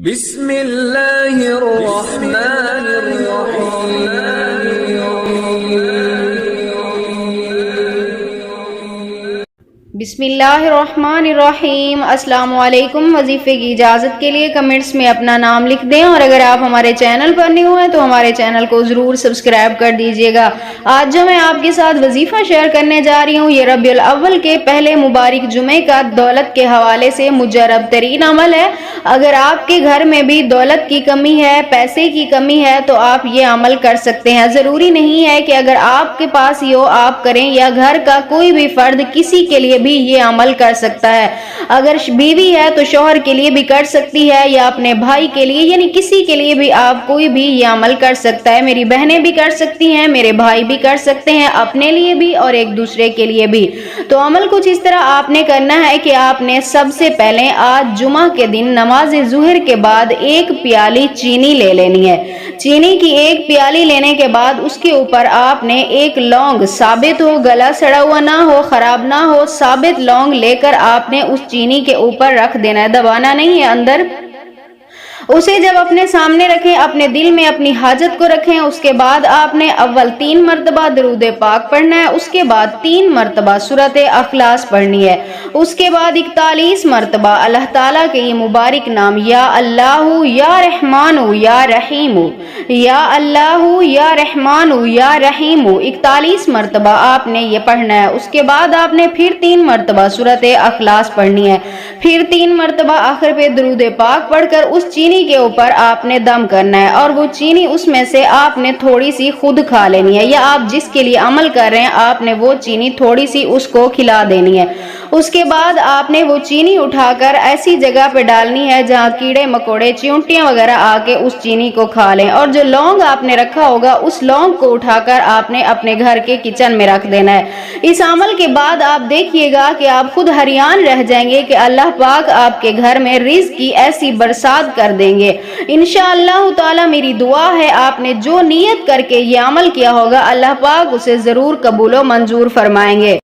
بسم اللہ الرحمن الرحیم۔ بسم اللہ الرحمن الرحیم۔ السلام علیکم۔ وظیفے کی اجازت کے لیے کمنٹس میں اپنا نام لکھ دیں، اور اگر آپ ہمارے چینل پر نہیں ہوئے تو ہمارے چینل کو ضرور سبسکرائب کر دیجیے گا۔ آج جو میں آپ کے ساتھ وظیفہ شیئر کرنے جا رہی ہوں، یہ ربیع الاول کے پہلے مبارک جمعے کا دولت کے حوالے سے مجرب ترین عمل ہے۔ اگر آپ کے گھر میں بھی دولت کی کمی ہے، پیسے کی کمی ہے، تو آپ یہ عمل کر سکتے ہیں۔ ضروری نہیں ہے کہ اگر آپ کے پاس ہی ہو آپ کریں، یا گھر کا کوئی بھی فرد کسی کے لیے بھی یہ عمل کر سکتا ہے۔ اگر بیوی ہے تو شوہر کے لیے بھی کر سکتی ہے، یا اپنے بھائی کے لیے، یعنی کسی کے لیے بھی آپ کوئی بھی یہ عمل کر سکتا ہے۔ میری بہنیں بھی کر سکتی ہیں، میرے بھائی بھی کر سکتے ہیں، اپنے لیے بھی اور ایک دوسرے کے لیے بھی۔ تو عمل کچھ اس طرح آپ نے کرنا ہے کہ آپ نے سب سے پہلے آج جمعہ کے دن نماز ظہر کے بعد 1 پیالی چینی لے لینی ہے۔ چینی کی 1 پیالی لینے کے بعد اس کے اوپر آپ نے 1 لونگ، ثابت ہو، گلا سڑا ہوا نہ ہو، خراب نہ ہو، ثابت لونگ لے کر آپ نے اس چینی کے اوپر رکھ دینا ہے، دبانا نہیں ہے اندر۔ اسے جب اپنے سامنے رکھیں، اپنے دل میں اپنی حاجت کو رکھیں۔ اس کے بعد آپ نے اول 3 مرتبہ درود پاک پڑھنا ہے، اس کے بعد 3 مرتبہ سورۃ اخلاص پڑھنی ہے، اس کے بعد 41 مرتبہ اللہ تعالیٰ کے یہ مبارک نام یا اللہ یا رحمان یا رحیم، یا اللہ یا رحمان یا رحیم 41 مرتبہ آپ نے یہ پڑھنا ہے۔ اس کے بعد آپ نے پھر 3 مرتبہ سورۃ اخلاص پڑھنی ہے، پھر 3 مرتبہ آخر پہ درود پاک پڑھ کر اس چینی کے اوپر آپ نے دم کرنا ہے، اور وہ چینی اس میں سے آپ نے تھوڑی سی خود کھا لینی ہے، یا آپ جس کے لیے عمل کر رہے ہیں آپ نے وہ چینی تھوڑی سی اس کو کھلا دینی ہے۔ اس کے بعد آپ نے وہ چینی اٹھا کر ایسی جگہ پہ ڈالنی ہے جہاں کیڑے مکوڑے، چیونٹیاں وغیرہ آ کے اس چینی کو کھا لیں، اور جو لونگ آپ نے رکھا ہوگا اس لونگ کو اٹھا کر آپ نے اپنے گھر کے کچن میں رکھ دینا ہے۔ اس عمل کے بعد آپ دیکھیے گا کہ آپ خود حیران رہ جائیں گے کہ اللہ پاک آپ کے گھر میں رزق کی ایسی برسات کر دیں گے۔ انشاءاللہ تعالی میری دعا ہے آپ نے جو نیت کر کے یہ عمل کیا ہوگا، اللہ پاک اسے ضرور قبول و منظور فرمائیں گے۔